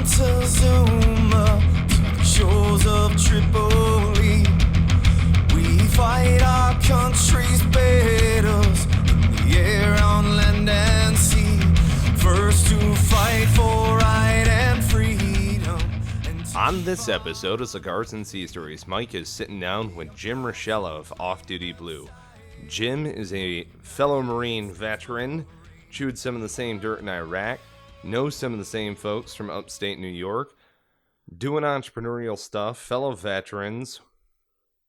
Montezuma to the shores of Tripoli. We fight our country's battles in the air, on land and sea. First to fight for right and freedom. On this episode of Cigars and Sea Stories, Mike is sitting down with Jim Rashella of Off Duty Blue. Jim is a fellow Marine veteran, chewed some of the same dirt in Iraq, knows some of the same folks from Upstate New York, doing entrepreneurial stuff, fellow veterans.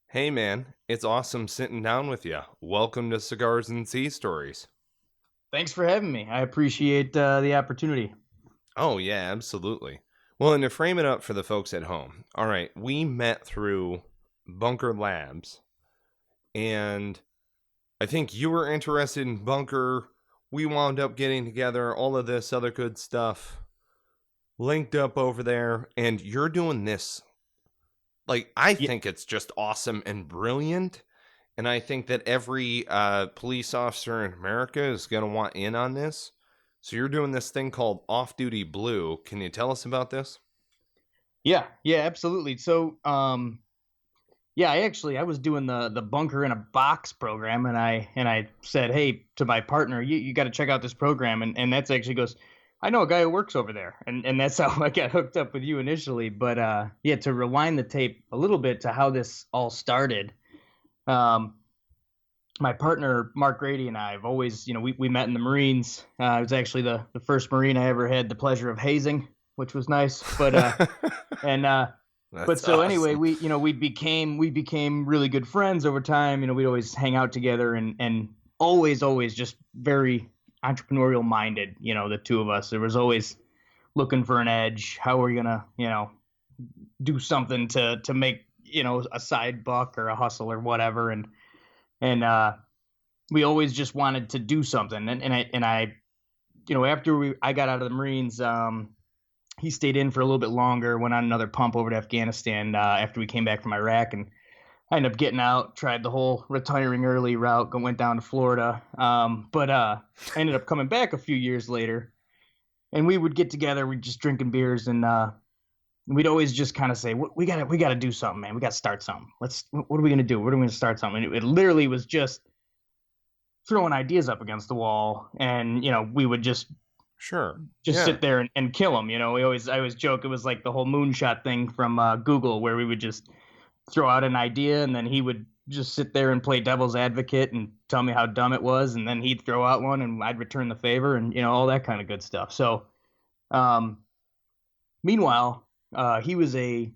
Hey man, it's awesome sitting down with you. Welcome to Cigars and Sea Stories. Thanks for having me. I appreciate the opportunity. Oh yeah, absolutely. Well, and to frame it up for the folks at home, all right, we met through Bunker Labs, and I think you were interested in Bunker. We wound up getting together, all of this other good stuff, linked up over there, and you're doing this. Like, I think it's just awesome and brilliant, and I think that every police officer in America is going to want in on this. So you're doing this thing called Off Duty Blue. Can you tell us about this? Yeah, absolutely. So, I was doing the Bunker in a Box program, and I said, hey, to my partner, you got to check out this program, and that's actually goes, I know a guy who works over there, and that's how I got hooked up with you initially. But to rewind the tape a little bit to how this all started, my partner Mark Grady and I have always, we met in the Marines. I was actually the first Marine I ever had the pleasure of hazing, which was nice. But But so awesome. Anyway, we became really good friends over time. We'd always hang out together and always just very entrepreneurial minded. The two of us. There was always looking for an edge. How are we gonna, do something to make a side buck or a hustle or whatever. And we always just wanted to do something. And I after I got out of the Marines, he stayed in for a little bit longer, went on another pump over to Afghanistan after we came back from Iraq, and I ended up getting out, tried the whole retiring early route, went down to Florida. But I ended up coming back a few years later, and we would get together, we'd just drinking beers, and we'd always just kind of say, we got to do something, man. We got to start something. What are we going to do? What are we going to start something? And it literally was just throwing ideas up against the wall, and, we would just sit there and kill them. I always joke it was like the whole moonshot thing from Google, where we would just throw out an idea and then he would just sit there and play devil's advocate and tell me how dumb it was, and then he'd throw out one and I'd return the favor, and all that kind of good stuff. So meanwhile, he was and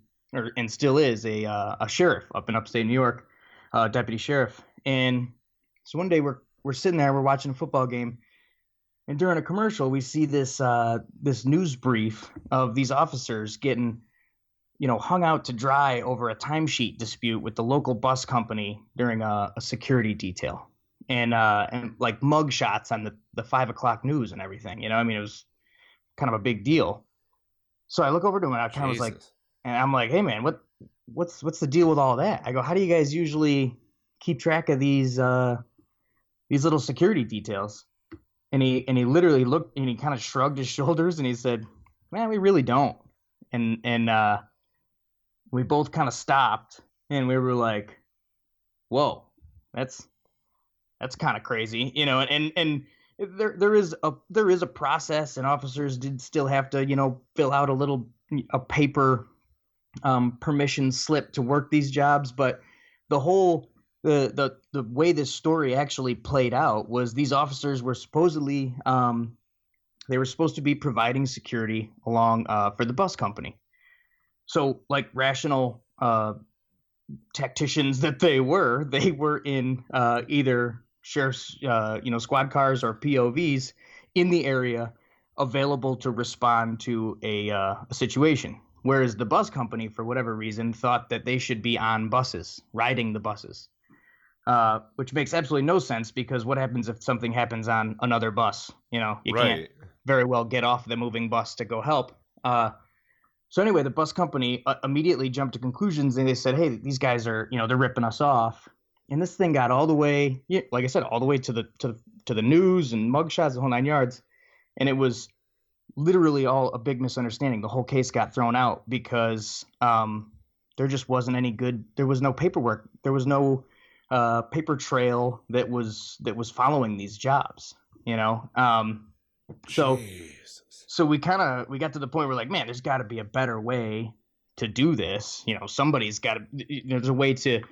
still is a sheriff up in Upstate New York, deputy sheriff. And so one day we're sitting there, we're watching a football game, and during a commercial, we see this news brief of these officers getting, hung out to dry over a timesheet dispute with the local bus company during a security detail, and like mug shots on the 5 o'clock news and everything. It was kind of a big deal. So I look over to him and I kind of was like, and I'm like, hey man, what's the deal with all that? I go, how do you guys usually keep track of these little security details? And he literally looked and he kind of shrugged his shoulders and he said, man, we really don't. And we both kind of stopped and we were like, whoa, that's kind of crazy, and there is a process, and officers did still have to, fill out a paper permission slip to work these jobs. But the whole the way this story actually played out was these officers were supposedly they were supposed to be providing security along for the bus company. So like rational tacticians that they were in either sheriff's squad cars or POVs in the area, available to respond to a situation. Whereas the bus company, for whatever reason, thought that they should be on buses, riding the buses. Which makes absolutely no sense, because what happens if something happens on another bus? You can't very well get off the moving bus to go help. So anyway, the bus company immediately jumped to conclusions, and they said, hey, these guys are, they're ripping us off. And this thing got all the way, like I said, all the way to the news and mugshots, the whole 9 yards. And it was literally all a big misunderstanding. The whole case got thrown out because there just wasn't any good. There was no paperwork. There was no paper trail that was following these jobs. So Jesus. so we got to the point where like, man, there's got to be a better way to do this. Somebody's got to. There's a way to.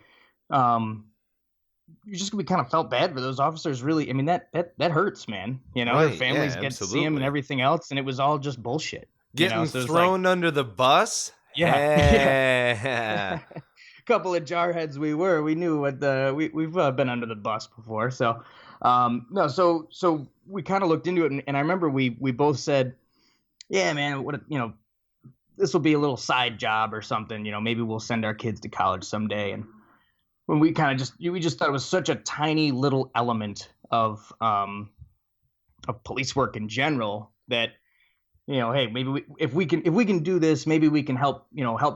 We kind of felt bad for those officers. Really, I mean that hurts, man. Their families get to see them and everything else, and it was all just bullshit. Getting thrown under the bus. Yeah. Yeah. Couple of jarheads we knew what we've been under the bus before. So no, so we kind of looked into it, and I remember we both said, yeah, man, this will be a little side job or something. Maybe we'll send our kids to college someday. And when we kind of we just thought it was such a tiny little element of police work in general that, hey, maybe if we can do this, maybe we can help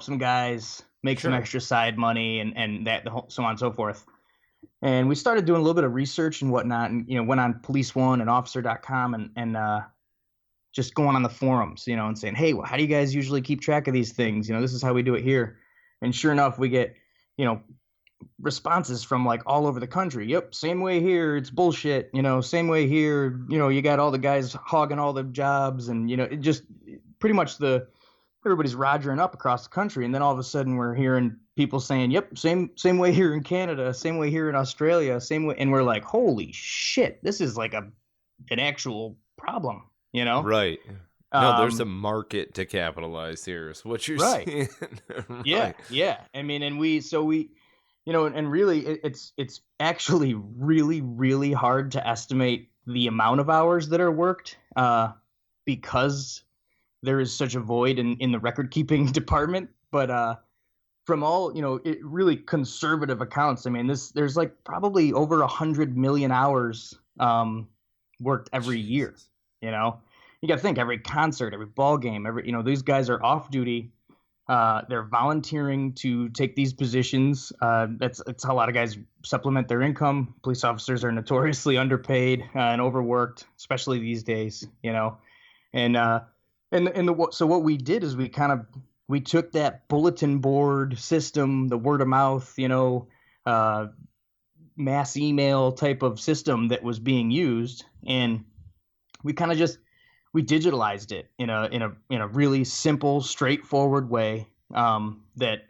some guys make some extra side money and so on and so forth. And we started doing a little bit of research and whatnot, and went on Police One and Officer.com and just going on the forums, and saying, hey, well, how do you guys usually keep track of these things? This is how we do it here. And sure enough, we get responses from like all over the country. Yep, same way here. It's bullshit. Same way here. You got all the guys hogging all the jobs, and it just pretty much everybody's rogering up across the country. And then all of a sudden we're hearing people saying, yep, same way here in Canada, same way here in Australia, same way. And we're like, holy shit, this is like an actual problem, Right. No, there's a market to capitalize here, is what you're saying. Right. Yeah. I mean, and we and really it's actually really, really hard to estimate the amount of hours that are worked because there is such a void in the record keeping department. But from all, really conservative accounts, I mean, there's like probably over 100 million hours worked every year. You got to think every concert, every ball game, these guys are off duty. They're volunteering to take these positions. That's how a lot of guys supplement their income. Police officers are notoriously underpaid and overworked, especially these days. So what we did is we took that bulletin board system, the word of mouth, mass email type of system that was being used, and we kind of we digitalized it in a really simple, straightforward way that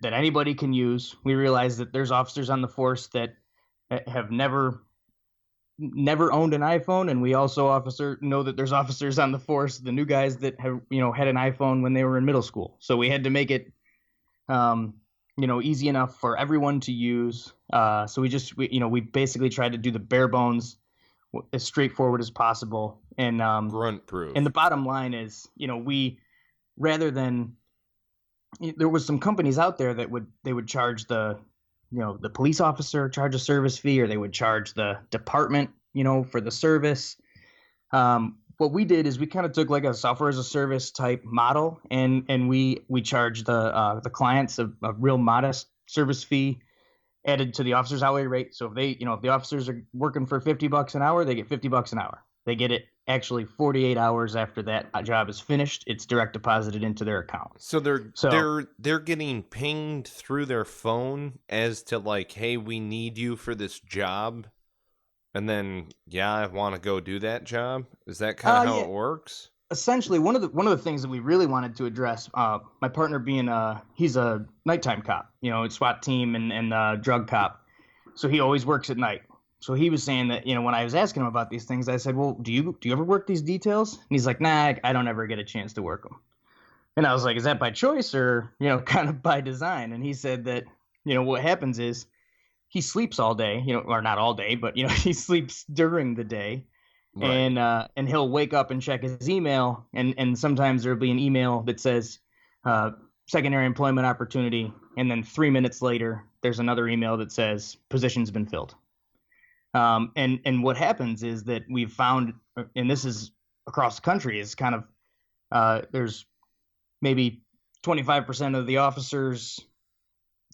anybody can use. We realized that there's officers on the force that have never owned an iPhone, and we also know that there's officers on the force, the new guys that have had an iPhone when they were in middle school. So we had to make it easy enough for everyone to use. So we basically tried to do the bare bones as straightforward as possible, and grunt proof. And the bottom line is, we rather than there was some companies out there that would charge the police officer, charge a service fee, or they would charge the department, for the service. What we did is we kind of took like a software as a service type model, and we charged the clients a real modest service fee added to the officer's hourly rate. So if the officers are working for $50 an hour, they get $50 an hour. They get it actually 48 hours after that job is finished. It's direct deposited into their account. So they're getting pinged through their phone as to like, hey, we need you for this job, and then I want to go do that job. Is that kind of how it works? Essentially, one of the things that we really wanted to address, my partner being he's a nighttime cop, SWAT team and drug cop, so he always works at night. So he was saying that, when I was asking him about these things, I said, well, do you ever work these details? And he's like, nah, I don't ever get a chance to work them. And I was like, is that by choice or, kind of by design? And he said that, what happens is he sleeps all day, or not all day, but, he sleeps during the day. Right. And he'll wake up and check his email. And sometimes there'll be an email that says secondary employment opportunity. And then 3 minutes later, there's another email that says position's been filled. And what happens is that we've found, and this is across the country, is kind of there's maybe 25% of the officers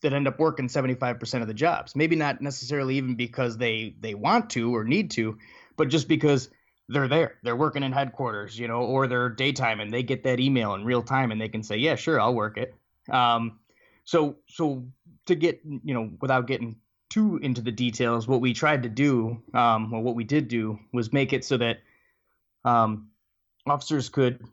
that end up working 75% of the jobs. Maybe not necessarily even because they want to or need to, but just because they're there. They're working in headquarters, or they're daytime and they get that email in real time and they can say, yeah, sure, I'll work it. So to get, without getting too into the details, what we tried to do, what we did do was make it so that officers could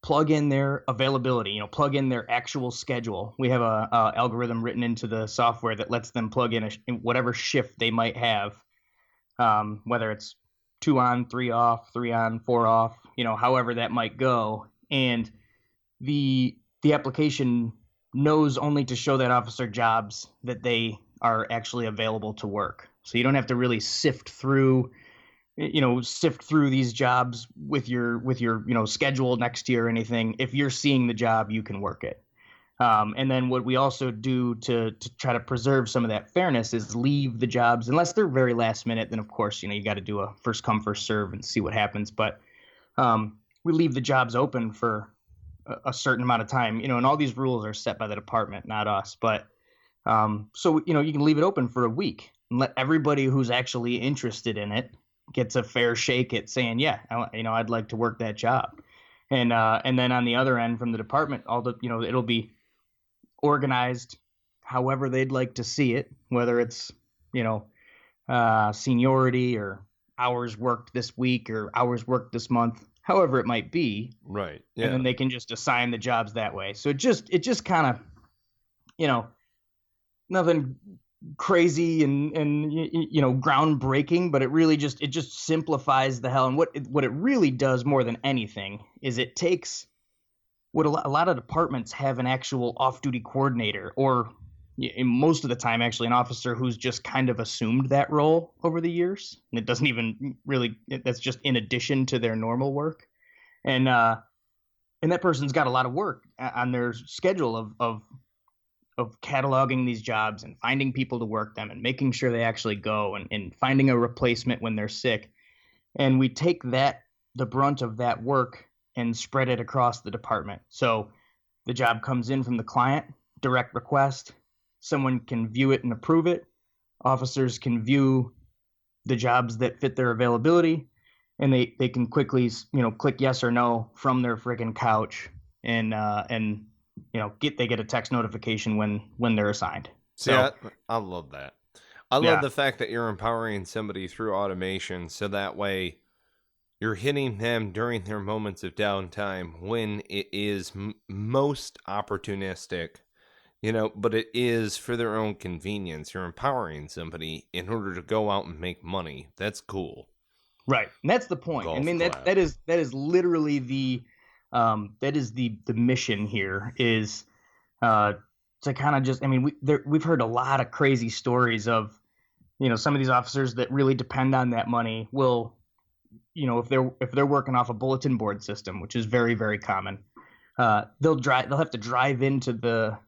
plug in their availability, plug in their actual schedule. We have a algorithm written into the software that lets them plug in whatever shift they might have, whether it's 2 on, 3 off, 3 on, 4 off, however that might go. And the application knows only to show that officer jobs that they are actually available to work. So you don't have to really sift through these jobs with your schedule next to you or anything. If you're seeing the job, you can work it. And then what we also do to try to preserve some of that fairness is leave the jobs, unless they're very last minute, then of course, you got to do a first come, first serve and see what happens. But we leave the jobs open for a certain amount of time, and all these rules are set by the department, not us. But so, you can leave it open for a week and let everybody who's actually interested in it gets a fair shake at saying, yeah, I'd like to work that job. And then on the other end from the department, it'll be organized however they'd like to see it, whether it's, seniority or hours worked this week or hours worked this month, however it might be. Right. Yeah. And then they can just assign the jobs that way. So it just kind of, nothing crazy and groundbreaking, but it just simplifies the hell. And what it really does more than anything is it takes what a lot of departments have an actual off-duty coordinator, or most of the time actually an officer who's just kind of assumed that role over the years, and it doesn't even really, that's just in addition to their normal work. And that person's got a lot of work on their schedule of cataloging these jobs and finding people to work them and making sure they actually go and finding a replacement when they're sick. And we take the brunt of that work and spread it across the department. So the job comes in from the client, direct request, someone can view it and approve it. Officers can view the jobs that fit their availability, and they can quickly, click yes or no from their friggin' couch and they get a text notification when they're assigned. So yeah, I love that. I love the fact that you're empowering somebody through automation, so that way you're hitting them during their moments of downtime when it is most opportunistic, but it is for their own convenience. You're empowering somebody in order to go out and make money. That's cool. Right. And that's the point. Golf I mean, that is literally the mission here is to kind of just, we've heard a lot of crazy stories of, some of these officers that really depend on that money will, if they're working off a bulletin board system, which is very, very common, they'll have to drive into the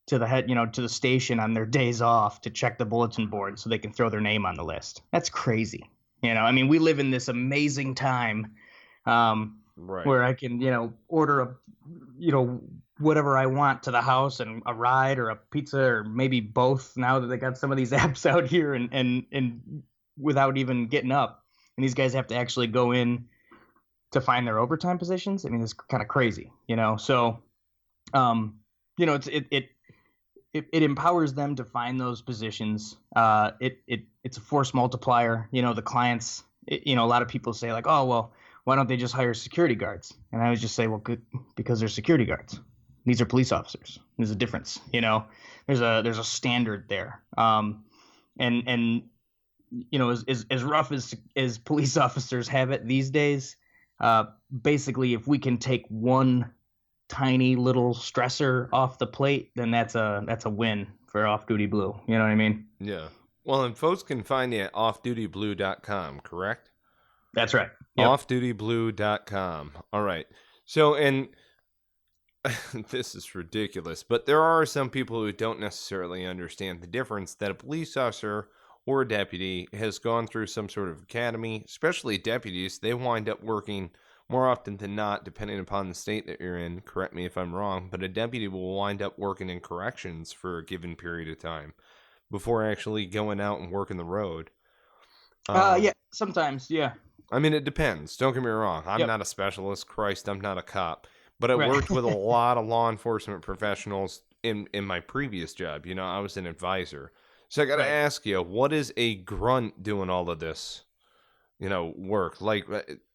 head, to the station on their days off to check the bulletin board so they can throw their name on the list. That's crazy. We live in this amazing time, right, where I can, order whatever I want to the house, and a ride or a pizza or maybe both, now that they got some of these apps out here, and without even getting up. And these guys have to actually go in to find their overtime positions. It's kind of crazy, So, it empowers them to find those positions. It's a force multiplier. The clients. A lot of people say like, oh well, why don't they just hire security guards? And I would just say, well, good, because they're security guards. These are police officers. There's a difference. There's a standard there. As rough as police officers have it these days, basically, if we can take one tiny little stressor off the plate, then that's a win for Off-Duty Blue. You know what I mean? Yeah. Well, and folks can find you at offdutyblue.com, correct? That's right. Yep. Offdutyblue.com. All right. So, and this is ridiculous, but there are some people who don't necessarily understand the difference that a police officer or a deputy has gone through some sort of academy. Especially deputies, they wind up working more often than not, depending upon the state that you're in. Correct me if I'm wrong, but a deputy will wind up working in corrections for a given period of time before actually going out and working the road. Yeah, sometimes, yeah. I mean, it depends. Don't get me wrong. I'm Yep. not a specialist. Christ, I'm not a cop. But I Right. worked with a lot of law enforcement professionals in my previous job. You know, I was an advisor. So I got to Right. ask you, what is a grunt doing all of this, you know, work? Like,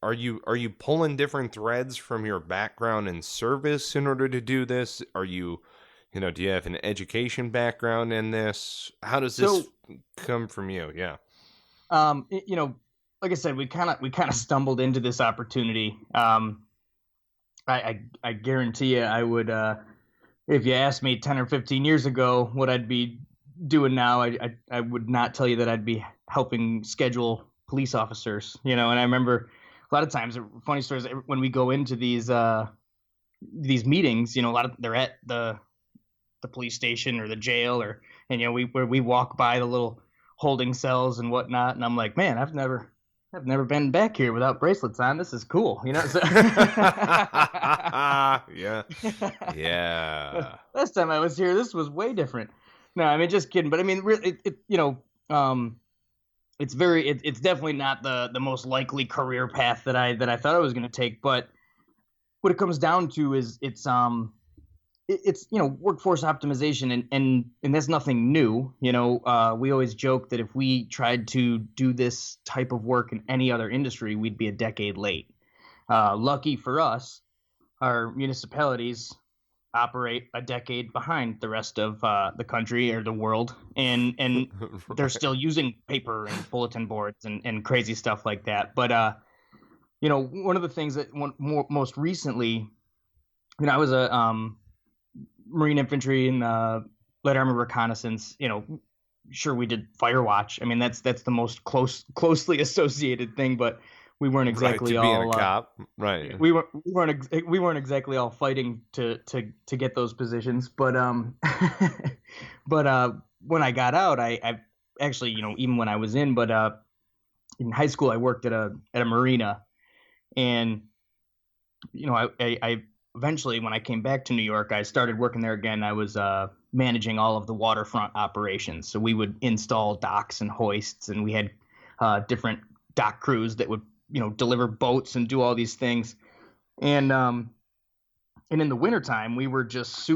are you pulling different threads from your background in service in order to do this? Are you, you know, do you have an education background in this? How does this come from you? Yeah. You know, like I said, we kind of stumbled into this opportunity. I guarantee you, I would, if you asked me 10 or 15 years ago what I'd be doing now, I would not tell you that I'd be helping schedule police officers, you know. And I remember a lot of times, funny stories, when we go into these meetings, you know, they're at the police station or the jail, and you know, where we walk by the little holding cells and whatnot, and I'm like, man, I've never been back here without bracelets on. This is cool, you know. So Yeah. Yeah. Last time I was here, this was way different. No, I mean, just kidding. But I mean, really, you know, it's definitely not the most likely career path that I thought I was going to take. But what it comes down to is it's you know, workforce optimization, and that's nothing new. You know, we always joke that if we tried to do this type of work in any other industry, we'd be a decade late. Lucky for us, our municipalities operate a decade behind the rest of the country or the world, and they're still using paper and bulletin boards and crazy stuff like that. But you know, one of the things that most recently, you know, I was a Marine infantry and light armored reconnaissance. You know, sure, we did fire watch. I mean, that's the most closely associated thing, but we weren't exactly right, to all being a cop. Right. We weren't exactly all fighting to get those positions, but but when I got out, I actually, you know, even when I was in in high school, I worked at a marina, and you know, I eventually, when I came back to New York, I started working there again. I was managing all of the waterfront operations. So we would install docks and hoists, and we had different dock crews that would, you know, deliver boats and do all these things. And in the wintertime, we were just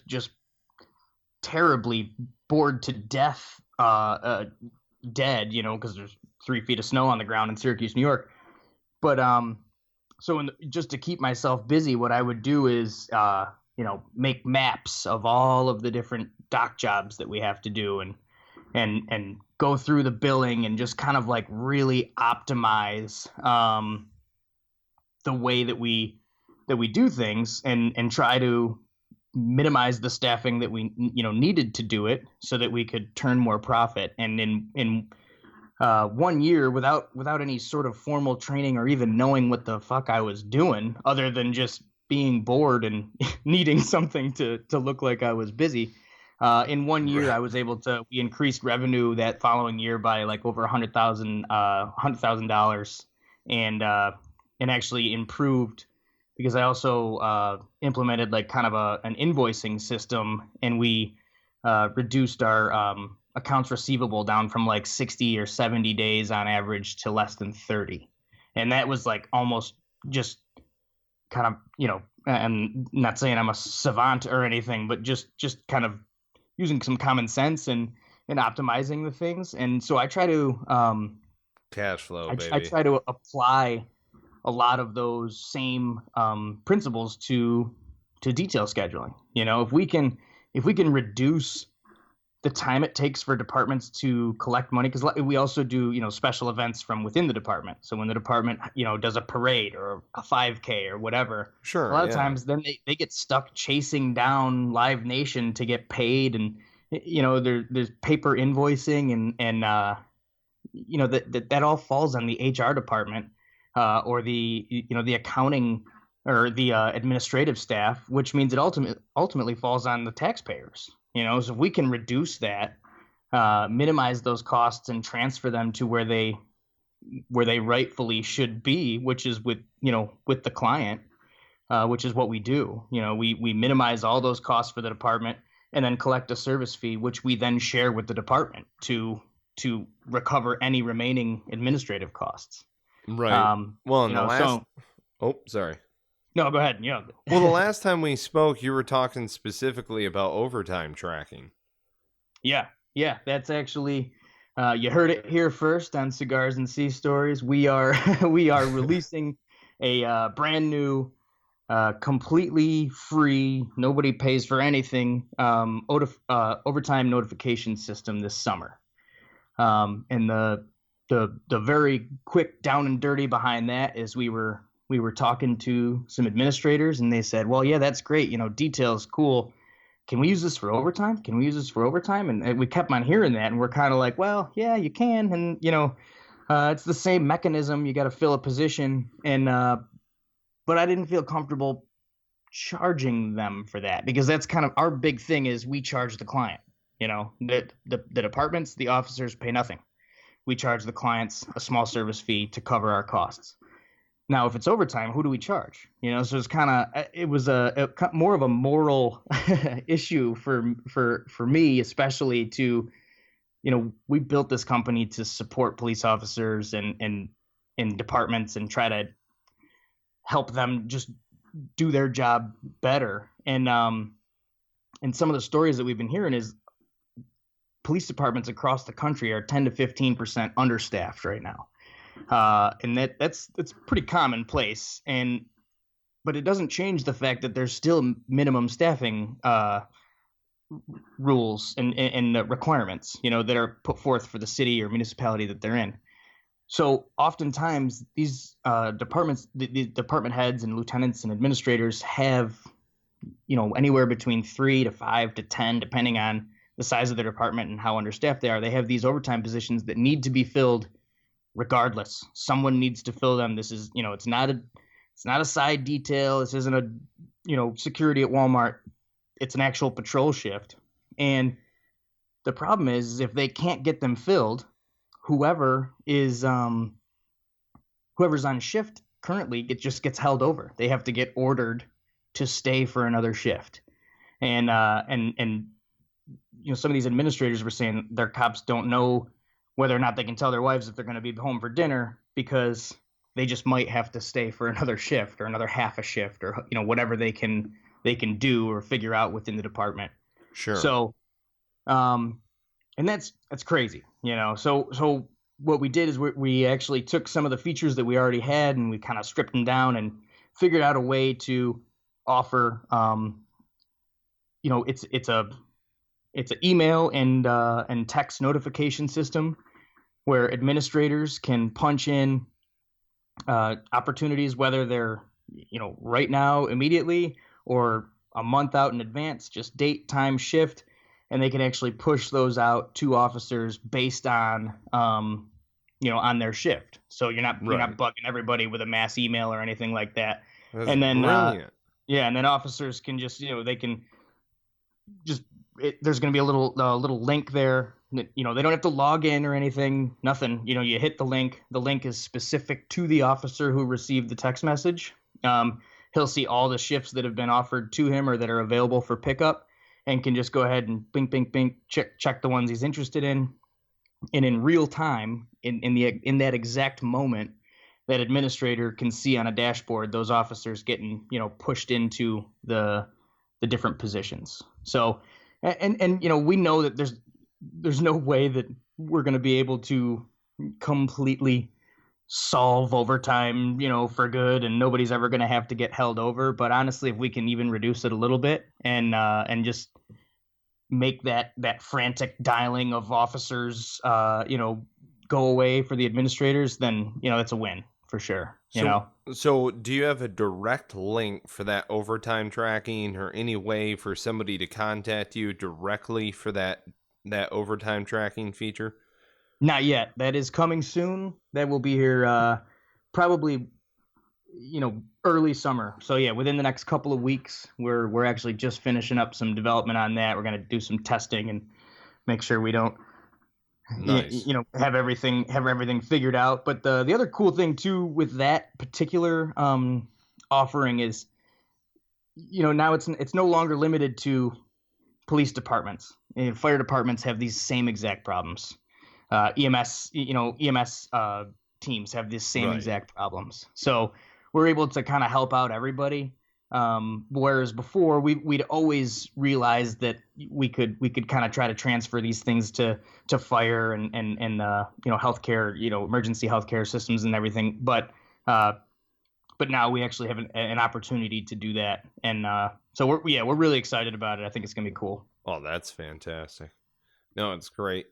just terribly bored to death, dead, you know, because there's 3 feet of snow on the ground in Syracuse, New York. But so just to keep myself busy, what I would do is, you know, make maps of all of the different dock jobs that we have to do, and go through the billing and just kind of like really optimize the way that we do things, and try to minimize the staffing that we, you know, needed to do it, so that we could turn more profit. And in 1 year, without any sort of formal training or even knowing what the fuck I was doing, other than just being bored and needing something to look like I was busy. In 1 year, I was able we increased revenue that following year by like over $100,000, and actually improved, because I also implemented like kind of an invoicing system, and we reduced our accounts receivable down from like 60 or 70 days on average to less than 30. And that was like almost just kind of, you know, I'm not saying I'm a savant or anything, but just kind of using some common sense and optimizing the things. And so I try to cash flow, baby. I try to apply a lot of those same principles to detail scheduling. You know, if we can reduce the time it takes for departments to collect money, because we also do, you know, special events from within the department. So when the department, you know, does a parade or a 5K or whatever, sure, a lot of times then they get stuck chasing down Live Nation to get paid, and you know, there's paper invoicing, and you know, that all falls on the HR department, or the, you know, the accounting or the administrative staff, which means it ultimately falls on the taxpayers. You know, so if we can reduce that, minimize those costs, and transfer them to where they rightfully should be, which is with the client, which is what we do. You know, we minimize all those costs for the department, and then collect a service fee, which we then share with the department to recover any remaining administrative costs. Right. Well, in You the know, last. so Oh, sorry. no, go ahead. Yeah. Well, the last time we spoke, you were talking specifically about overtime tracking. Yeah, that's actually you heard it here first on Cigars and Sea Stories. We are we are releasing a brand new, completely free, nobody pays for anything, overtime notification system this summer. And the very quick down and dirty behind that is we were talking to some administrators and they said, well, yeah, that's great. You know, details, cool. Can we use this for overtime? Can we use this for overtime? And we kept on hearing that, and we're kind of like, well, yeah, you can. And, you know, it's the same mechanism. You got to fill a position. And, but I didn't feel comfortable charging them for that because that's kind of our big thing is we charge the client, you know, the departments, the officers pay nothing. We charge the clients a small service fee to cover our costs. Now, if it's overtime, who do we charge? You know, so it's kind of it was more of a moral issue for me, especially to, you know, we built this company to support police officers and departments and try to help them just do their job better. And some of the stories that we've been hearing is police departments across the country are 10 to 15% understaffed right now. And that's pretty commonplace, but it doesn't change the fact that there's still minimum staffing rules and requirements, you know, that are put forth for the city or municipality that they're in. So oftentimes these departments, the department heads and lieutenants and administrators have, you know, anywhere between 3 to 5 to 10, depending on the size of their department and how understaffed they are. They have these overtime positions that need to be filled regardless. Someone needs to fill them. This is, you know, it's not a side detail. This isn't a, you know, security at Walmart. It's an actual patrol shift. And the problem is if they can't get them filled, whoever's on shift currently, it just gets held over. They have to get ordered to stay for another shift. And you know, some of these administrators were saying their cops don't know whether or not they can tell their wives if they're going to be home for dinner because they just might have to stay for another shift or another half a shift or, you know, whatever they can do or figure out within the department. Sure. So, and that's crazy, you know. So what we did is we actually took some of the features that we already had and we kind of stripped them down and figured out a way to offer, you know, it's an email and text notification system where administrators can punch in opportunities, whether they're, you know, right now, immediately, or a month out in advance, just date, time, shift, and they can actually push those out to officers based on, you know, on their shift. So you're not bugging everybody with a mass email or anything like that. That's and then brilliant. and then officers can just, you know, they can just there's going to be a little link there. You know, they don't have to log in or anything, nothing. You know, you hit the link. The link is specific to the officer who received the text message. He'll see all the shifts that have been offered to him or that are available for pickup and can just go ahead and bing, bing, bing, check the ones he's interested in. And in real time, in that exact moment, that administrator can see on a dashboard those officers getting, you know, pushed into the different positions. So, and you know, we know that there's no way that we're going to be able to completely solve overtime, you know, for good, and nobody's ever going to have to get held over. But honestly, if we can even reduce it a little bit and just make that frantic dialing of officers, you know, go away for the administrators, then, you know, it's a win for sure. You know. So do you have a direct link for that overtime tracking or any way for somebody to contact you directly for that overtime tracking feature? Not yet. That is coming soon. That will be here probably, you know, early summer. So yeah, within the next couple of weeks, we're actually just finishing up some development on that. We're going to do some testing and make sure we don't Nice. you know, have everything figured out. But the other cool thing too with that particular offering is, you know, now it's no longer limited to police departments. And fire departments have these same exact problems. EMS teams have these same Right. exact problems. So we're able to kind of help out everybody. Whereas before we'd always realized that we could kind of try to transfer these things to fire and healthcare, emergency healthcare systems and everything. But now we actually have an opportunity to do that. And so we're really excited about it. I think it's going to be cool. Oh, that's fantastic. No, it's great.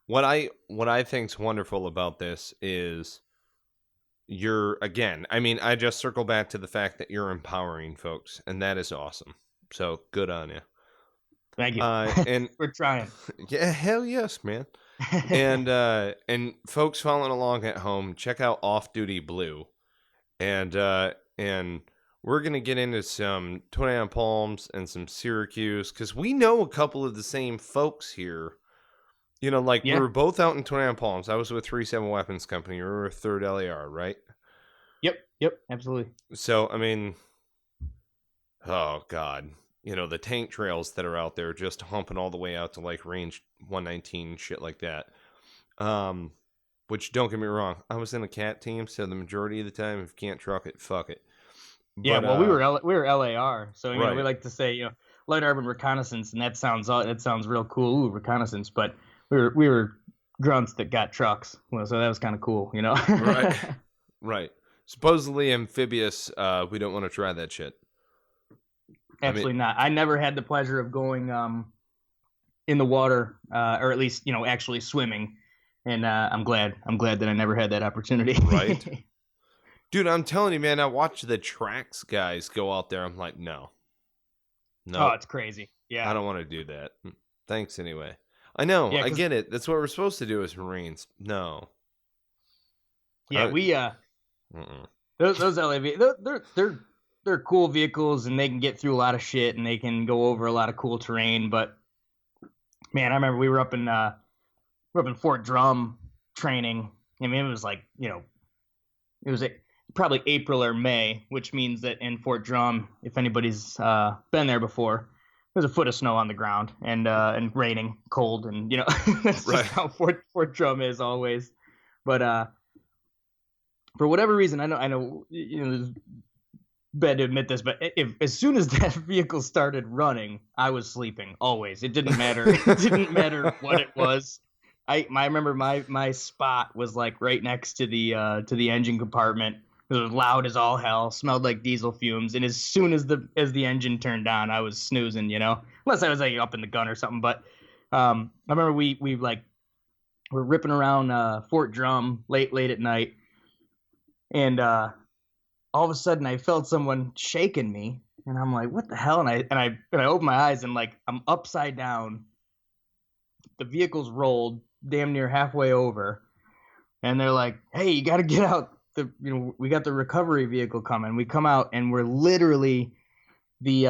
What I think's wonderful about this is I just circle back to the fact that you're empowering folks, and that is awesome. So good on you. Thank you. And we're trying. Yeah, hell yes, man. And folks following along at home, check out Off Duty Blue. And we're going to get into some 29 Palms and some Syracuse, because we know a couple of the same folks here. We were both out in 29 Palms. I was with 37 Weapons Company. You were with 3rd LAR, right? Yep, absolutely. So, I mean, oh, God. The tank trails that are out there just humping all the way out to, range 119, shit like that. Which, don't get me wrong, I was in a CAT team, so the majority of the time, if you can't truck it, fuck it. Yeah, well, we were LAR, so right. We like to say Light Armored Reconnaissance, and that sounds real cool, reconnaissance. But we were grunts that got trucks, so that was kind of cool, Right, right. Supposedly amphibious. We don't want to try that shit. Absolutely not. I never had the pleasure of going in the water, or at least actually swimming, and I'm glad that I never had that opportunity. Right. Dude, I'm telling you, man, I watch the tracks guys go out there. I'm like, no. Oh, it's crazy. Yeah. I don't want to do that. Thanks anyway. I know. Yeah, I get it. That's what we're supposed to do as Marines. No. Yeah, those LAV, they're cool vehicles, and they can get through a lot of shit, and they can go over a lot of cool terrain. But man, I remember we were up in Fort Drum training. I mean, it was it was probably April or May, which means that in Fort Drum, if anybody's been there before, there's a foot of snow on the ground and raining, cold, and that's right. just how Fort Drum is always. But for whatever reason, I know it's bad to admit this, but as soon as that vehicle started running, I was sleeping always. It didn't matter. It didn't matter what it was. I remember my spot was right next to the engine compartment. It was loud as all hell, smelled like diesel fumes, and as soon as the engine turned on, I was snoozing, unless I was up in the gun or something. But I remember we're ripping around Fort Drum late at night, and all of a sudden I felt someone shaking me, and I'm like, what the hell? And I opened my eyes, and I'm upside down. The vehicle's rolled damn near halfway over, and they're like, hey, you got to get out. We got the recovery vehicle coming. We come out, and we're literally the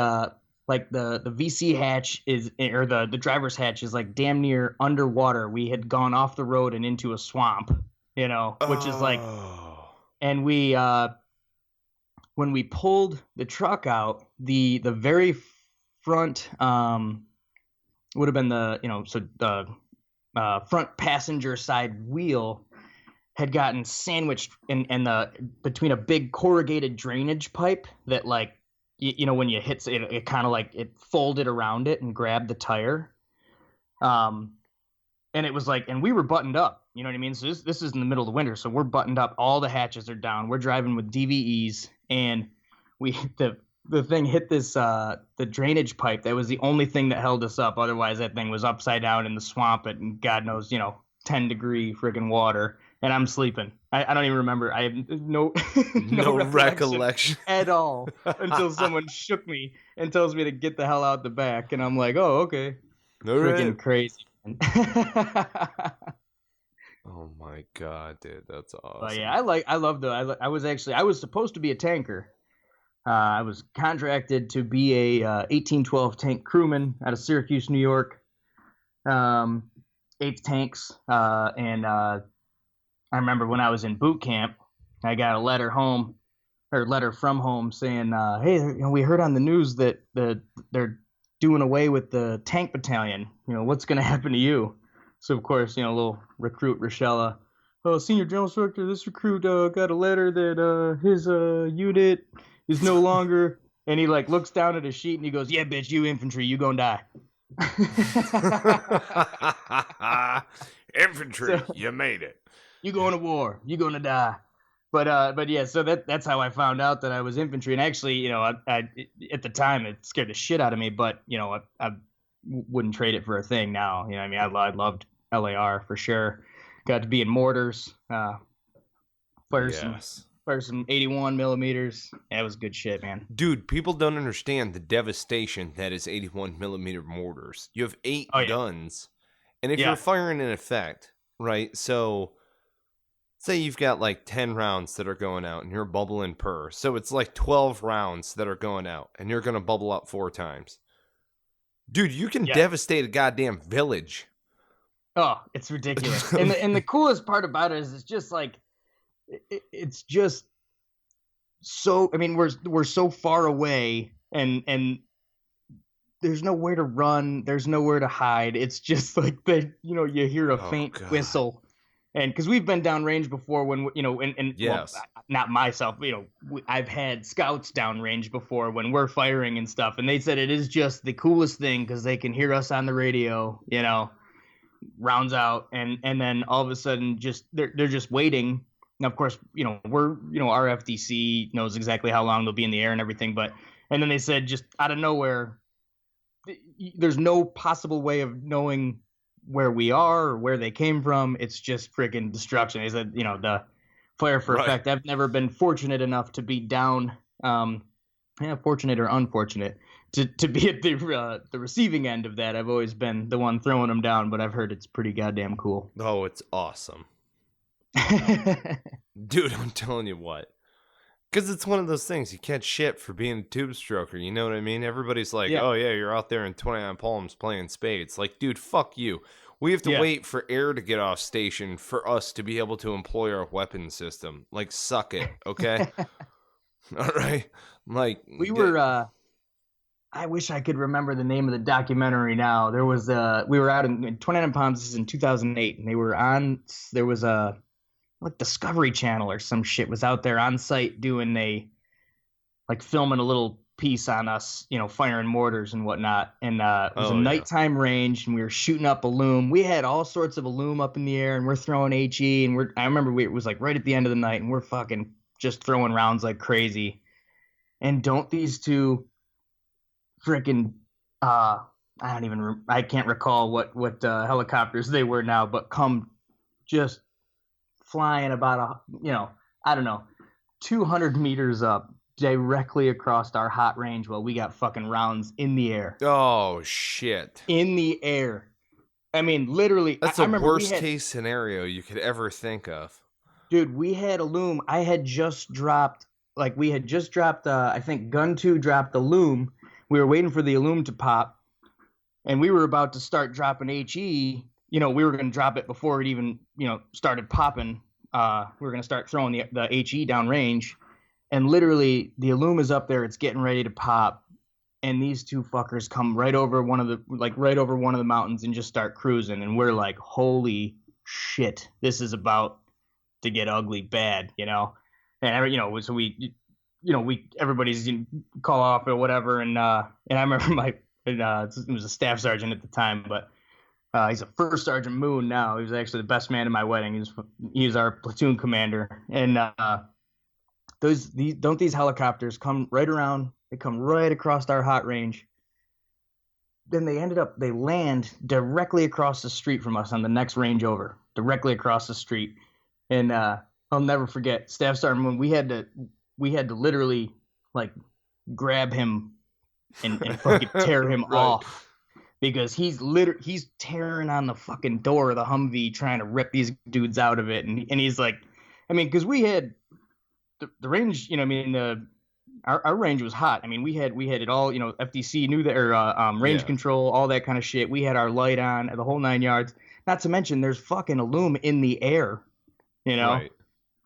VC hatch or the driver's hatch is damn near underwater. We had gone off the road and into a swamp, which is and we when we pulled the truck out, the very front would have been the front passenger side wheel had gotten sandwiched in between a big corrugated drainage pipe that when you hit it kind of it folded around it and grabbed the tire. And it was and we were buttoned up, you know what I mean? So this is in the middle of the winter, so we're buttoned up. All the hatches are down. We're driving with DVEs, and the thing hit the drainage pipe. That was the only thing that held us up. Otherwise, that thing was upside down in the swamp and God knows, 10-degree friggin' water. And I'm sleeping. I don't even remember. I have no recollection at all until someone shook me and tells me to get the hell out the back. And I'm like, oh, okay. Freaking crazy. Oh my God, dude, that's awesome. But yeah, I was supposed to be a tanker. I was contracted to be a 1812 tank crewman out of Syracuse, New York. 8th tanks, and I remember when I was in boot camp, I got a letter from home saying, hey, we heard on the news that they're doing away with the tank battalion. What's going to happen to you? So, of course, little recruit Raschella Senior drill instructor, this recruit got a letter that his unit is no longer. And he like looks down at a sheet and he goes, "Yeah, bitch, you infantry, you gonna die." Infantry, So- you made it. You going to war, you gonna die. But yeah, so that's how I found out that I was infantry. And actually, you know, I at the time it scared the shit out of me. But you know, I wouldn't trade it for a thing now. You know, I mean, I loved LAR for sure. Got to be in mortars, fire some 81 millimeters. That was good shit, man. Dude, people don't understand the devastation that is 81 millimeter mortars. You have 8 guns, and if you're firing in effect, right? So, say you've got like 10 rounds that are going out, and you're bubbling per. So it's like 12 rounds that are going out, and you're going to bubble up 4 times. Dude, you can devastate a goddamn village. Oh, it's ridiculous. and the coolest part about it is it's just like it's just so. I mean, we're so far away, and there's nowhere to run. There's nowhere to hide. It's just like you hear a faint whistle, and because we've been downrange before when yes. Well, not myself. I've had scouts downrange before when we're firing and stuff, and they said it is just the coolest thing because they can hear us on the radio. Rounds out, and then all of a sudden they're just waiting. And of course, our FDC knows exactly how long they'll be in the air and everything, and then they said just out of nowhere, there's no possible way of knowing where we are or where they came from. It's just freaking destruction. They said, the fire for effect. I've never been fortunate enough to be down, fortunate or unfortunate, to be at the receiving end of that. I've always been the one throwing them down, but I've heard it's pretty goddamn cool. Oh, it's awesome. Dude, I'm telling you what. Because it's one of those things, you catch shit for being a tube stroker, you know what I mean? Everybody's like, oh yeah, you're out there in 29 Palms playing spades. Like, dude, fuck you. We have to wait for air to get off station for us to be able to employ our weapon system. Like, suck it, okay? All right? Like, we were... I wish I could remember the name of the documentary now. There was we were out in 29 Palms. This is in 2008, and they were on. There was a Discovery Channel or some shit was out there on site doing filming a little piece on us, firing mortars and whatnot. And it was a nighttime range, and we were shooting up a loom. We had all sorts of a loom up in the air, and we're throwing HE. And I remember it was like right at the end of the night, and we're fucking just throwing rounds like crazy. And don't these two freaking I can't recall what helicopters they were now, but come just flying about 200 meters up directly across our hot range while we got fucking rounds in the air. Oh shit. In the air. I mean, literally, that's the worst case scenario you could ever think of. Dude, we had a loom. I had just dropped I think Gun 2 dropped the loom. We were waiting for the loom to pop, and we were about to start dropping HE. We were going to drop it before it even, started popping. We were going to start throwing the HE down range, and literally the loom is up there. It's getting ready to pop, and these two fuckers come right over one of the mountains and just start cruising, and we're like, holy shit, this is about to get ugly bad, And so we everybody's call off or whatever, and I remember it was a staff sergeant at the time, but he's a first sergeant Moon now. He was actually the best man at my wedding. He was our platoon commander, and these helicopters come right around. They come right across our hot range. Then they land directly across the street from us on the next range over, directly across the street, and I'll never forget Staff Sergeant Moon. We had to literally grab him and fucking tear him off, because he's tearing on the fucking door of the Humvee trying to rip these dudes out of it, and he's like, I mean, because we had the range, our range was hot. I mean, we had it all, FDC knew that, or range control, all that kind of shit. We had our light on, the whole 9 yards. Not to mention, there's fucking a loom in the air, Right.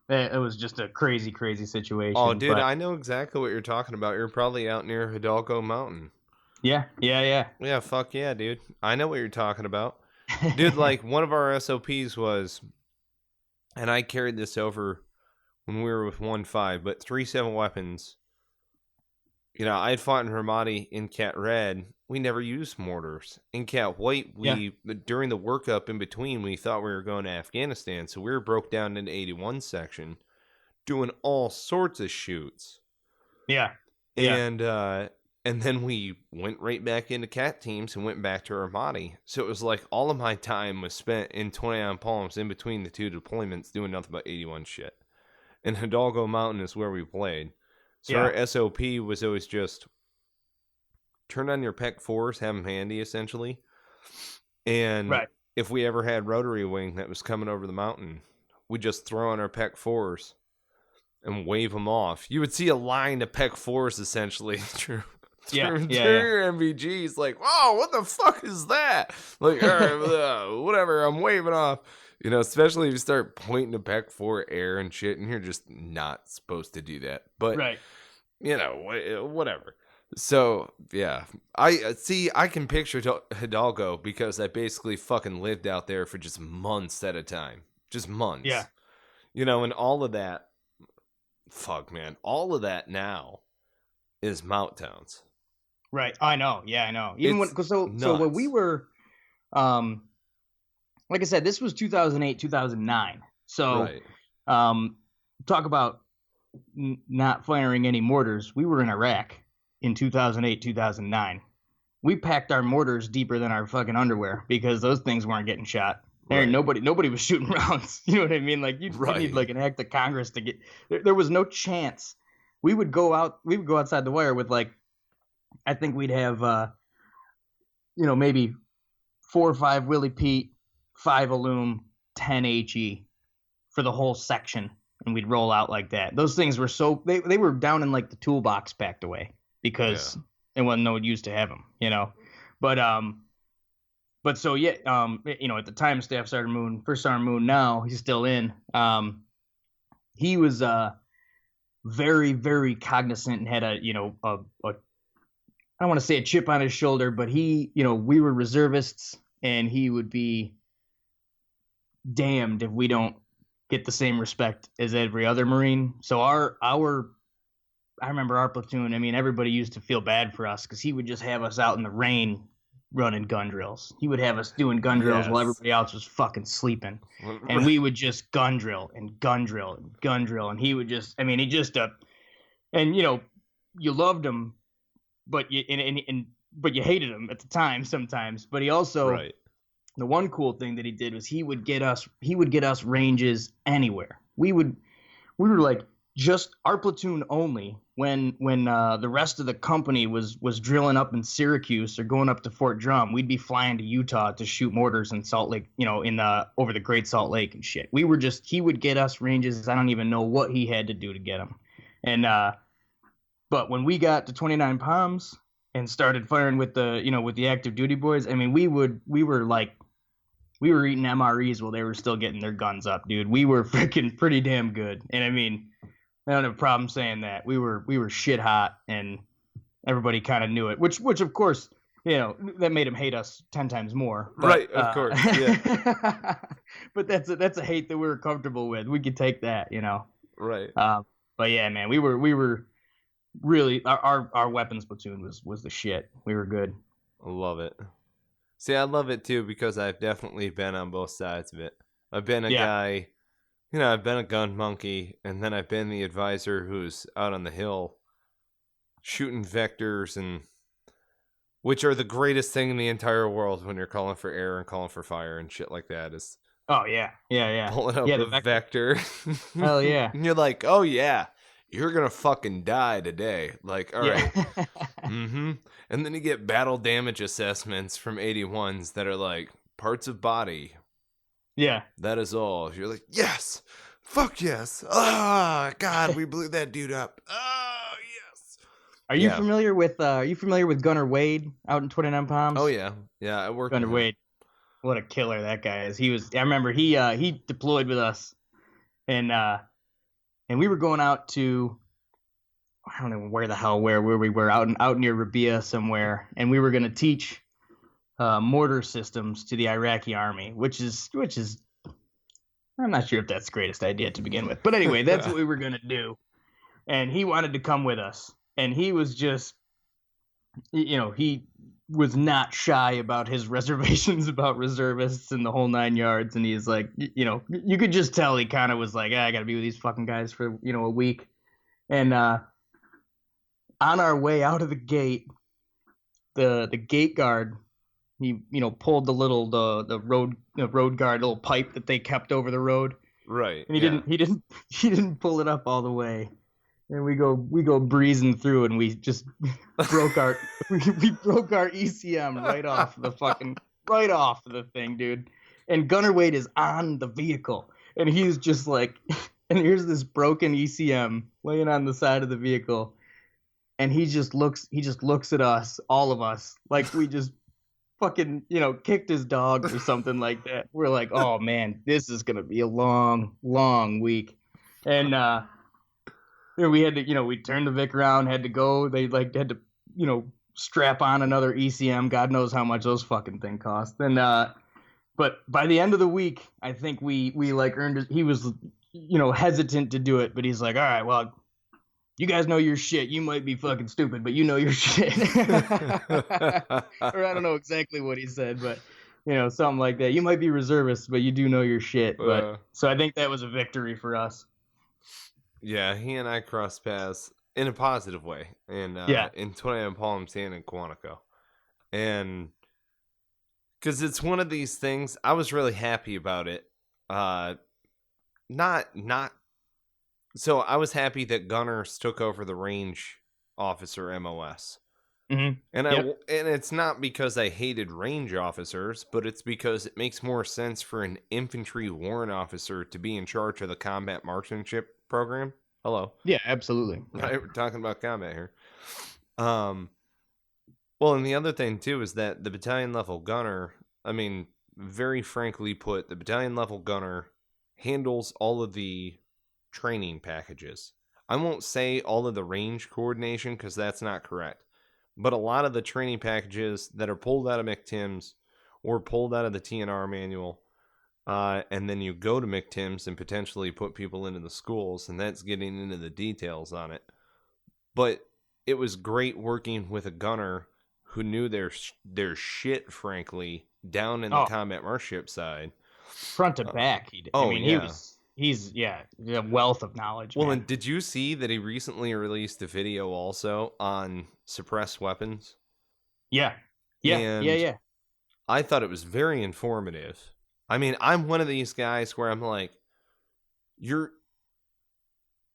It was just a crazy, crazy situation. Oh, dude, I know exactly what you're talking about. You're probably out near Hidalgo Mountain. Yeah. Yeah, fuck yeah, dude. I know what you're talking about. Dude, one of our SOPs was and I carried this over when we were with 1-5, but 3-7 weapons. You know, I had fought in Ramadi in Cat Red. We never used mortars. In Cat White, during the workup in between, we thought we were going to Afghanistan, so we were broke down into 81 section, doing all sorts of shoots. Yeah. And then we went right back into Cat teams and went back to Ramadi. So it was like all of my time was spent in 29 Palms in between the two deployments doing nothing but 81 shit. And Hidalgo Mountain is where we played. So our SOP was always just turn on your PEC 4s, have them handy, essentially. And if we ever had rotary wing that was coming over the mountain, we'd just throw on our PEC 4s and wave them off. You would see a line of PEC 4s, essentially, through your MVGs. Like, whoa, what the fuck is that? Like, all right, whatever, I'm waving off. You know, especially if you start pointing to PEC 4 air and shit, and you're just not supposed to do that. But, you know, whatever. So, yeah. I can picture Hidalgo because I basically fucking lived out there for just months at a time. Just months. Yeah. You know, and all of that, fuck, man. All of that now is Mount Towns. Right. I know. Yeah, I know. Even so when we were, like I said, this was 2008, 2009. So, talk about not firing any mortars. We were in Iraq in 2008, 2009. We packed our mortars deeper than our fucking underwear because those things weren't getting shot. Nobody was shooting rounds. You know what I mean? Like you need like an act of Congress to get. There was no chance. We would go outside the wire with like, I think we'd have, maybe 4 or 5 Willie Pete, 5 Alum, 10 HE for the whole section, and we'd roll out like that. Those things were they were down in like the toolbox packed away because it wasn't no use to have them, you know. But so at the time Staff Sergeant Moon, First Sergeant Moon, now he's still in. He was very, very cognizant and had a I don't want to say a chip on his shoulder, but we were reservists, and he would be damned if we don't get the same respect as every other Marine. So I remember our platoon, I mean, everybody used to feel bad for us because he would just have us out in the rain running gun drills. He would have us doing gun drills while everybody else was fucking sleeping. And we would just gun drill and gun drill and gun drill. And he would just, I mean, you loved him, but you hated him at the time sometimes. But he also, the one cool thing that he did was he would get us ranges anywhere. We were like just our platoon only when the rest of the company was drilling up in Syracuse or going up to Fort Drum. We'd be flying to Utah to shoot mortars in Salt Lake, over the Great Salt Lake and shit. He would get us ranges. I don't even know what he had to do to get them. And but when we got to 29 Palms and started firing with the active duty boys, I mean, we were eating MREs while they were still getting their guns up, dude. We were freaking pretty damn good. And I mean, I don't have a problem saying that. We were shit hot, and everybody kind of knew it, which of course, that made them hate us 10 times more. But, of course, yeah. But that's a hate that we were comfortable with. We could take that, Right. But yeah, man, we were really our weapons platoon was the shit. We were good. I love it. See, I love it too because I've definitely been on both sides of it. I've been a guy, I've been a gun monkey, and then I've been the advisor who's out on the hill shooting vectors, and which are the greatest thing in the entire world when you're calling for air and calling for fire and shit like that is. Oh yeah. Pulling up the vector. Hell yeah. And you're like, oh yeah, you're gonna fucking die today. Like, all right. Mm-hmm. And then you get battle damage assessments from 81s that are like parts of body. Yeah. That is all. You're like, yes. Fuck yes. Oh God, we blew that dude up. Oh yes. Are you familiar with Gunner Wade out in 29 Palms? Oh yeah. Yeah, I worked Gunner Wade. What a killer that guy is. I remember he deployed with us, and we were going out to, I don't know where we were, out near Rabia somewhere, and we were going to teach mortar systems to the Iraqi army, which is I'm not sure if that's the greatest idea to begin with. But anyway, that's what we were going to do. And he wanted to come with us. And he was just, he was not shy about his reservations about reservists and the whole 9 yards. And he's like, you could just tell he kind of was like, I got to be with these fucking guys for, a week. And on our way out of the gate, the gate guard, he pulled the road guard little pipe that they kept over the road. Right. And he didn't pull it up all the way. And we go breezing through, and we just broke our we broke our ECM right off the thing, dude. And Gunner Wade is on the vehicle, and he's just like, and here's this broken ECM laying on the side of the vehicle, and he just looks at us, all of us, like we just fucking kicked his dog or something like that. We're like, oh man, this is gonna be a long week, and we had to, we turned the Vic around, had to go. They had to, strap on another ECM. God knows how much those fucking thing cost. And but by the end of the week, I think we earned it. He was, hesitant to do it, but he's like, all right, well, you guys know your shit. You might be fucking stupid, but you know your shit. Or I don't know exactly what he said, but something like that. You might be reservists, but you do know your shit. But so I think that was a victory for us. Yeah, he and I crossed paths in a positive way, and in Toyota and Palms and in Quantico, and because it's one of these things, I was really happy about it. So I was happy that Gunners took over the range officer MOS, and and it's not because I hated range officers, but it's because it makes more sense for an infantry warrant officer to be in charge of the combat marksmanship program. Hello. Yeah, absolutely. Right, we're talking about combat here. Well, and the other thing too is that the battalion level gunner, I mean, very frankly put, the battalion level gunner handles all of the training packages. I won't say all of the range coordination because that's not correct, but a lot of the training packages that are pulled out of McTims or pulled out of the TNR manual. And then you go to McTims and potentially put people into the schools, and that's getting into the details on it. But it was great working with a gunner who knew their shit, frankly, down in the combat marksmanship side. Front to back, he did. He's a wealth of knowledge. Well, man. And did you see that he recently released a video also on suppressed weapons? Yeah. I thought it was very informative. I mean, I'm one of these guys where I'm like, you're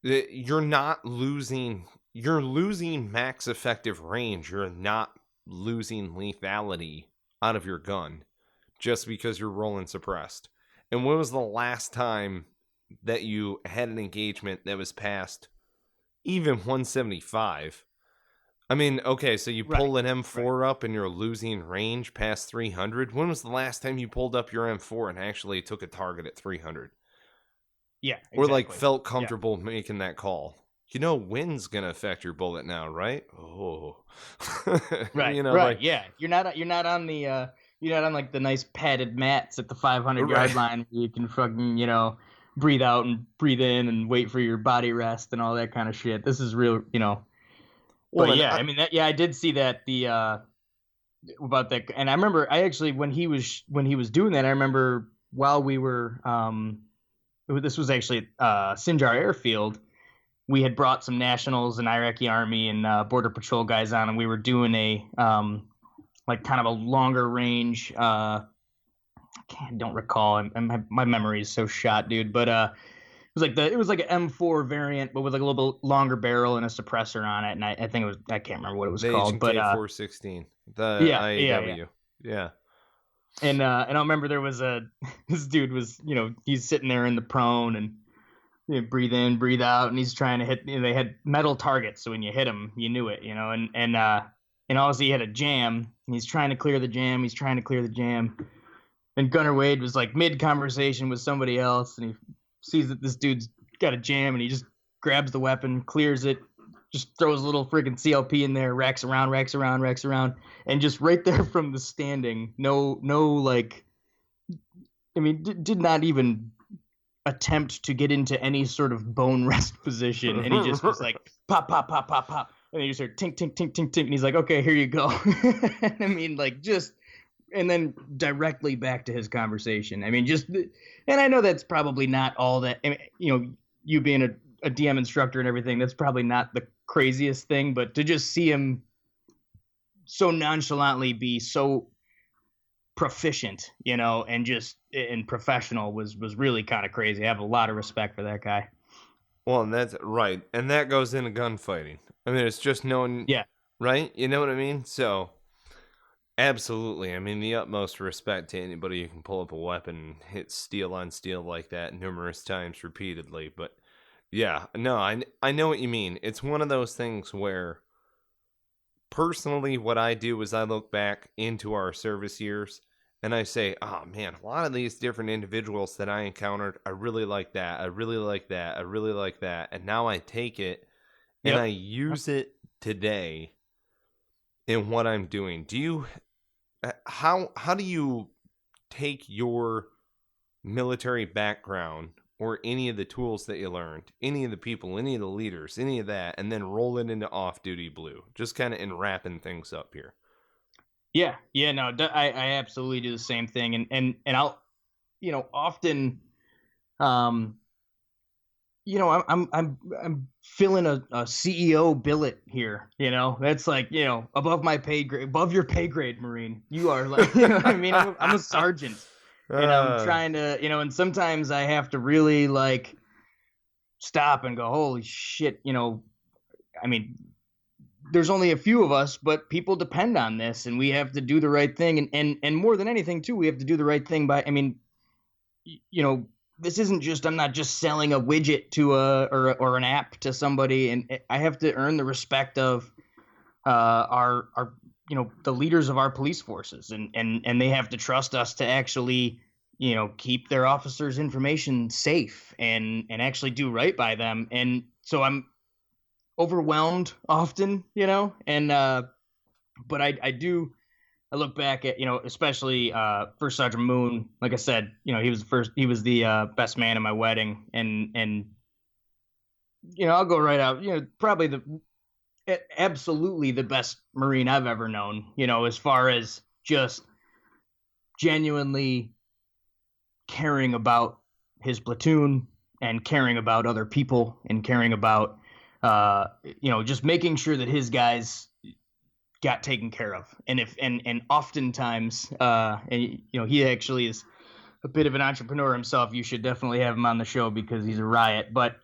not losing, you're losing max effective range. You're not losing lethality out of your gun just because you're rolling suppressed. And when was the last time that you had an engagement that was past even 175? I mean, okay, so you pull an M4 up and you're losing range past 300. When was the last time you pulled up your M4 and actually took a target at 300? Yeah, exactly. Or like felt comfortable making that call. Wind's gonna affect your bullet now, right? Oh, right. Yeah, you're not on the you're not on like the nice padded mats at the 500 yard line where you can fucking breathe out and breathe in and wait for your body rest and all that kind of shit. This is real, Well, but yeah, I did see that about that, and I remember when he was doing that, I remember while we were this was actually Sinjar Airfield, we had brought some nationals and Iraqi Army and Border Patrol guys on, and we were doing a like kind of a longer range. I don't recall, and my memory is so shot, dude, but it was like an M4 variant, but with like a little bit longer barrel and a suppressor on it. And I think it was, I can't remember what it was called, but K416, the IAW. Yeah. And I remember there was this dude was, he's sitting there in the prone and breathe in, breathe out. And he's trying to hit, they had metal targets. So when you hit him, you knew it, and obviously he had a jam and he's trying to clear the jam. And Gunner Wade was like mid conversation with somebody else. And he sees that this dude's got a jam and he just grabs the weapon, clears it, just throws a little freaking CLP in there, racks around, and just right there from the standing, did not even attempt to get into any sort of bone rest position, and he just was like pop, pop, pop, pop, pop, and then you just heard tink, tink, tink, tink, tink, and he's like, okay, here you go. I mean, like, just, and then directly back to his conversation. I mean, just, and I know that's probably not all that, I mean, you know, you being a DM instructor and everything, that's probably not the craziest thing, but to just see him so nonchalantly be so proficient, you know, and just and professional was really kind of crazy. I have a lot of respect for that guy. Well, and that's right. And that goes into gunfighting. I mean, it's just knowing, Yeah. right? You know what I mean? So, absolutely. I mean, the utmost respect to anybody who can pull up a weapon and hit steel on steel like that numerous times repeatedly. But, yeah, no, I know what you mean. It's one of those things where, personally, what I do is I look back into our service years and I say, oh man, a lot of these different individuals that I encountered, I really like that. I really like that. I really like that. And now I take it and I use it today in what I'm doing. Do you, how do you take your military background or any of the tools that you learned, any of the people, any of the leaders, any of that, and then roll it into off-duty blue? Just kind of in wrapping things up here. Yeah, no, I absolutely do the same thing, and I'll, you know, often, you know, I'm filling a CEO billet here, you know, that's like, you know, above my pay grade, above your pay grade, Marine. You are like, you know what I mean? I'm a sergeant, and I'm trying to, you know, and sometimes I have to really like stop and go, holy shit, you know, I mean, there's only a few of us, but people depend on this, and we have to do the right thing. And more than anything, too, we have to do the right thing by, I mean, you know, this isn't just, I'm not just selling a widget to or an app to somebody, and I have to earn the respect of our you know, the leaders of our police forces, and they have to trust us to actually, you know, keep their officers' information safe and actually do right by them. And so I'm overwhelmed often, you know, and but I look back at, you know, especially First Sergeant Moon. Like I said, you know, he was the best man at my wedding, and you know, I'll go right out, you know, probably absolutely the best Marine I've ever known, you know, as far as just genuinely caring about his platoon and caring about other people and caring about you know, just making sure that his guys got taken care of. And oftentimes, and you know, he actually is a bit of an entrepreneur himself. You should definitely have him on the show because he's a riot. But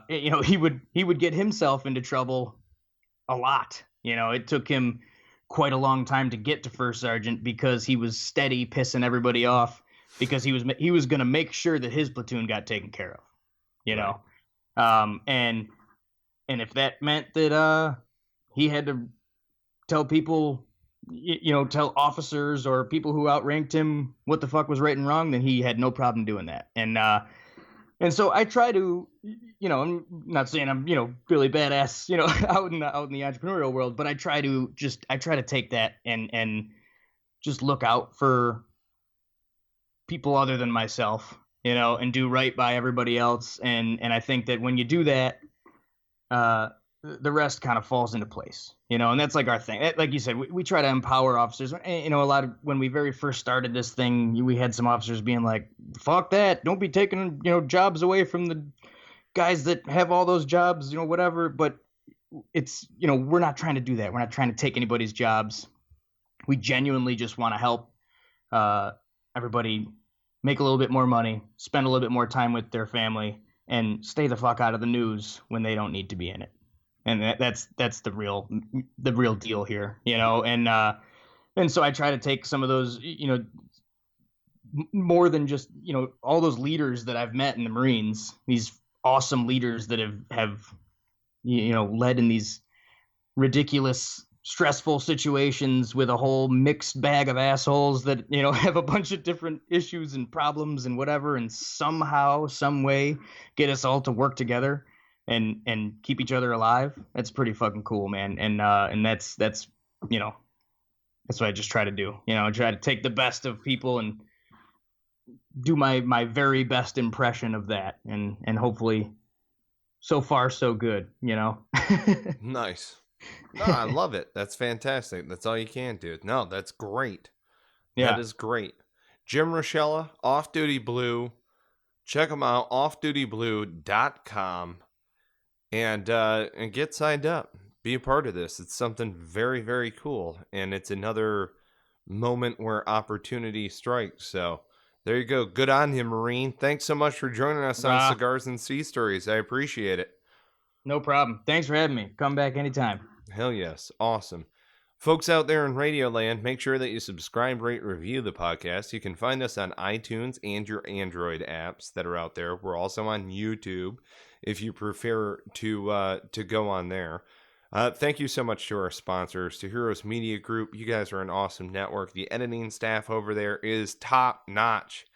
you know, he would get himself into trouble a lot. You know, it took him quite a long time to get to first sergeant because he was steady pissing everybody off because he was going to make sure that his platoon got taken care of. You know, and if that meant that he had to tell people, you know, tell officers or people who outranked him what the fuck was right and wrong, then he had no problem doing that. And so I try to, you know, I'm not saying I'm, you know, really badass, you know, out in the entrepreneurial world, but I try to take that and just look out for people other than myself, you know, and do right by everybody else. And I think that when you do that, the rest kind of falls into place, you know, and that's like our thing. Like you said, we try to empower officers. And, you know, a lot of, when we very first started this thing, we had some officers being like, fuck that. Don't be taking, you know, jobs away from the guys that have all those jobs, you know, whatever. But it's, you know, we're not trying to do that. We're not trying to take anybody's jobs. We genuinely just want to help everybody make a little bit more money, spend a little bit more time with their family, and stay the fuck out of the news when they don't need to be in it. And that's the real deal here, you know. And so I try to take some of those, you know, more than just, you know, all those leaders that I've met in the Marines, these awesome leaders that have you know, led in these ridiculous, stressful situations with a whole mixed bag of assholes that, you know, have a bunch of different issues and problems and whatever, and somehow, some way get us all to work together and keep each other alive. That's pretty fucking cool, man. And that's, you know, that's what I just try to do. You know, I try to take the best of people and do my very best impression of that, and hopefully, so far so good. Nice. No, I love it. That's fantastic. That's all you can do. No, that's great. Yeah. That is great. Jim Rashella, Off Duty Blue. Check them out, offdutyblue.com, and get signed up. Be a part of this. It's something very, very cool, and it's another moment where opportunity strikes. So there you go. Good on you, Marine. Thanks so much for joining us on Cigars and Sea Stories. I appreciate it. No problem. Thanks for having me. Come back anytime. Hell yes. Awesome. Folks out there in Radio Land, make sure that you subscribe, rate, review the podcast. You can find us on iTunes and your Android apps that are out there. We're also on YouTube if you prefer to go on there. Thank you so much to our sponsors, to Heroes Media Group. You guys are an awesome network. The editing staff over there is top notch.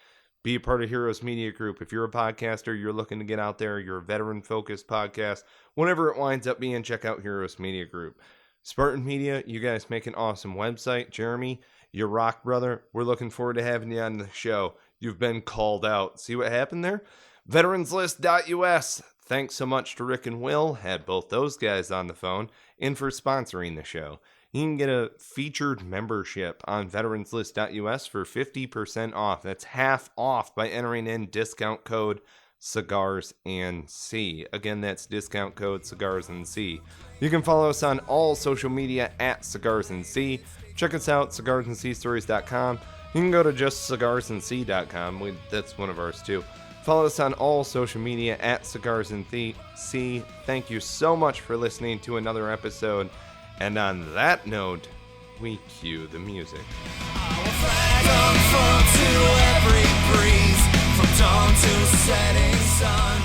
Be a part of Heroes Media Group. If you're a podcaster, you're looking to get out there, you're a veteran-focused podcast, whatever it winds up being, check out Heroes Media Group. Spartan Media, you guys make an awesome website. Jeremy, you rock, brother. We're looking forward to having you on the show. You've been called out. See what happened there? Veteranslist.us. Thanks so much to Rick and Will. Had both those guys on the phone and for sponsoring the show. You can get a featured membership on veteranslist.us for 50% off. That's half off by entering in discount code Cigars and C. Again, that's discount code Cigars and C. You can follow us on all social media at Cigars and C. Check us out, cigarsandcstories.com. You can go to just cigarsandc.com. That's one of ours too. Follow us on all social media at Cigars and C. Thank you so much for listening to another episode. And on that note, we cue the music. Our flag unfurled to every breeze, from dawn to setting sun.